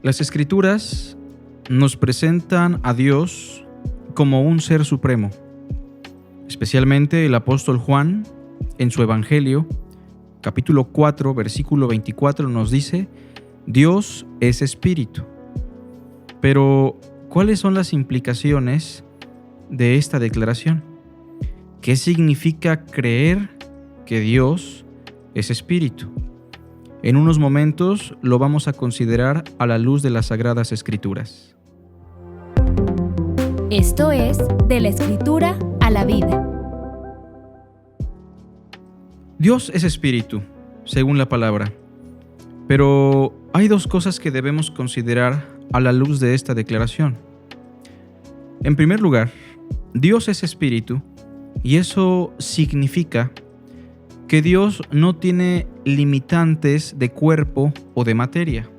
Las Escrituras nos presentan a Dios como un ser supremo. Especialmente el apóstol Juan, en su Evangelio, capítulo 4, versículo 24, nos dice: Dios es espíritu. Pero, ¿cuáles son las implicaciones de esta declaración? ¿Qué significa creer que Dios es espíritu? En unos momentos lo vamos a considerar a la luz de las Sagradas Escrituras. Esto es De la Escritura a la Vida. Dios es espíritu, según la palabra. Pero hay dos cosas que debemos considerar a la luz de esta declaración. En primer lugar, Dios es espíritu, y eso significa que Dios no tiene limitantes de cuerpo o de materia.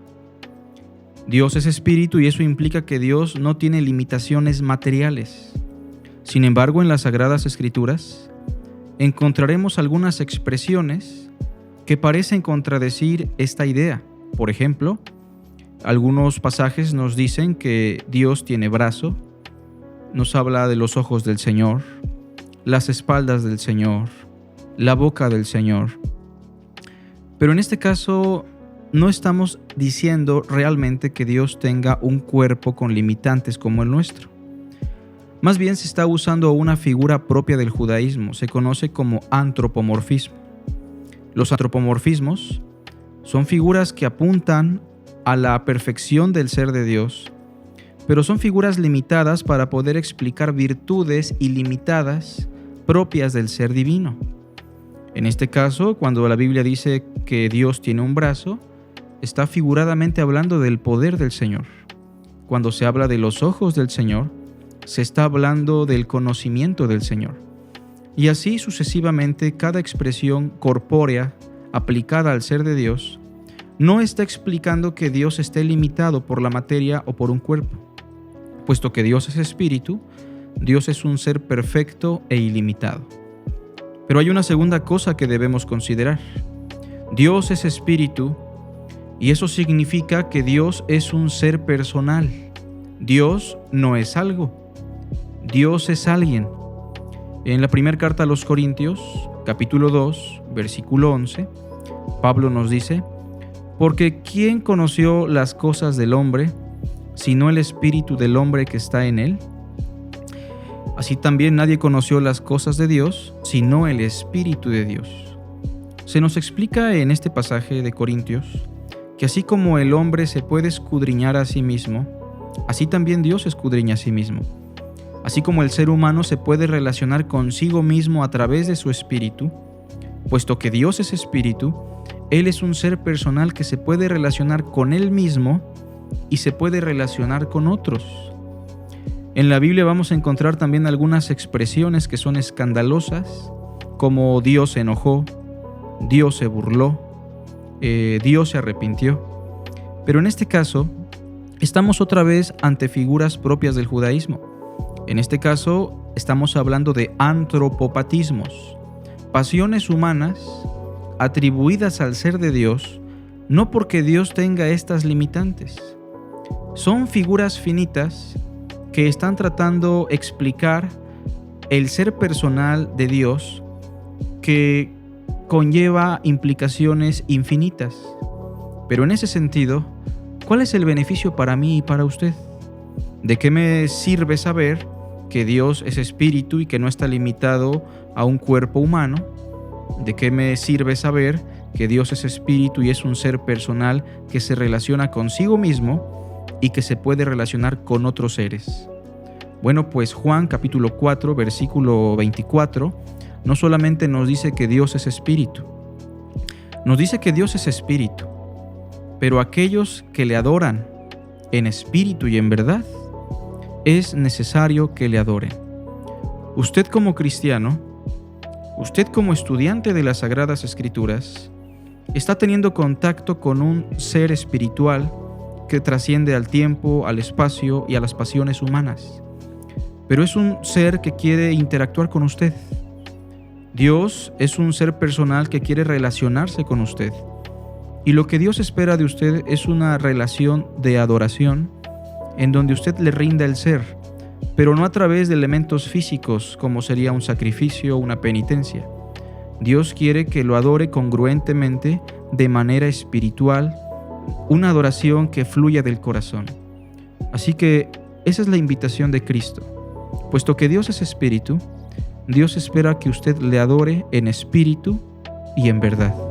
Dios es espíritu y eso implica que Dios no tiene limitaciones materiales. Sin embargo, en las Sagradas Escrituras encontraremos algunas expresiones que parecen contradecir esta idea. Por ejemplo, algunos pasajes nos dicen que Dios tiene brazo, nos habla de los ojos del Señor, las espaldas del Señor, la boca del Señor. Pero en este caso no estamos diciendo realmente que Dios tenga un cuerpo con limitantes como el nuestro. Más bien se está usando una figura propia del judaísmo, se conoce como antropomorfismo. Los antropomorfismos son figuras que apuntan a la perfección del ser de Dios, pero son figuras limitadas para poder explicar virtudes ilimitadas propias del ser divino. En este caso, cuando la Biblia dice que Dios tiene un brazo, está figuradamente hablando del poder del Señor. Cuando se habla de los ojos del Señor, se está hablando del conocimiento del Señor. Y así sucesivamente, cada expresión corpórea aplicada al ser de Dios no está explicando que Dios esté limitado por la materia o por un cuerpo. Puesto que Dios es espíritu, Dios es un ser perfecto e ilimitado. Pero hay una segunda cosa que debemos considerar. Dios es espíritu y eso significa que Dios es un ser personal. Dios no es algo. Dios es alguien. En la primera carta a los Corintios, capítulo 2, versículo 11, Pablo nos dice: porque ¿quién conoció las cosas del hombre, sino el espíritu del hombre que está en él? Así también nadie conoció las cosas de Dios, sino el Espíritu de Dios. Se nos explica en este pasaje de Corintios que así como el hombre se puede escudriñar a sí mismo, así también Dios escudriña a sí mismo. Así como el ser humano se puede relacionar consigo mismo a través de su espíritu, puesto que Dios es espíritu, Él es un ser personal que se puede relacionar con Él mismo y se puede relacionar con otros. En la Biblia vamos a encontrar también algunas expresiones que son escandalosas, como Dios se enojó, Dios se burló, Dios se arrepintió. Pero en este caso, estamos otra vez ante figuras propias del judaísmo. En este caso, estamos hablando de antropopatismos, pasiones humanas atribuidas al ser de Dios, no porque Dios tenga estas limitantes. Son figuras finitas que están tratando de explicar el ser personal de Dios, que conlleva implicaciones infinitas. Pero en ese sentido, ¿cuál es el beneficio para mí y para usted? ¿De qué me sirve saber que Dios es espíritu y que no está limitado a un cuerpo humano? ¿De qué me sirve saber que Dios es espíritu y es un ser personal que se relaciona consigo mismo y que se puede relacionar con otros seres? Bueno, pues Juan capítulo 4, versículo 24, no solamente nos dice que Dios es espíritu, nos dice que Dios es espíritu, pero aquellos que le adoran en espíritu y en verdad, es necesario que le adoren. Usted como cristiano, usted como estudiante de las Sagradas Escrituras, está teniendo contacto con un ser espiritual que trasciende al tiempo, al espacio y a las pasiones humanas. Pero es un ser que quiere interactuar con usted. Dios es un ser personal que quiere relacionarse con usted. Y lo que Dios espera de usted es una relación de adoración en donde usted le rinda el ser, pero no a través de elementos físicos como sería un sacrificio o una penitencia. Dios quiere que lo adore congruentemente de manera espiritual, una adoración que fluya del corazón. Así que esa es la invitación de Cristo. Puesto que Dios es espíritu, Dios espera que usted le adore en espíritu y en verdad.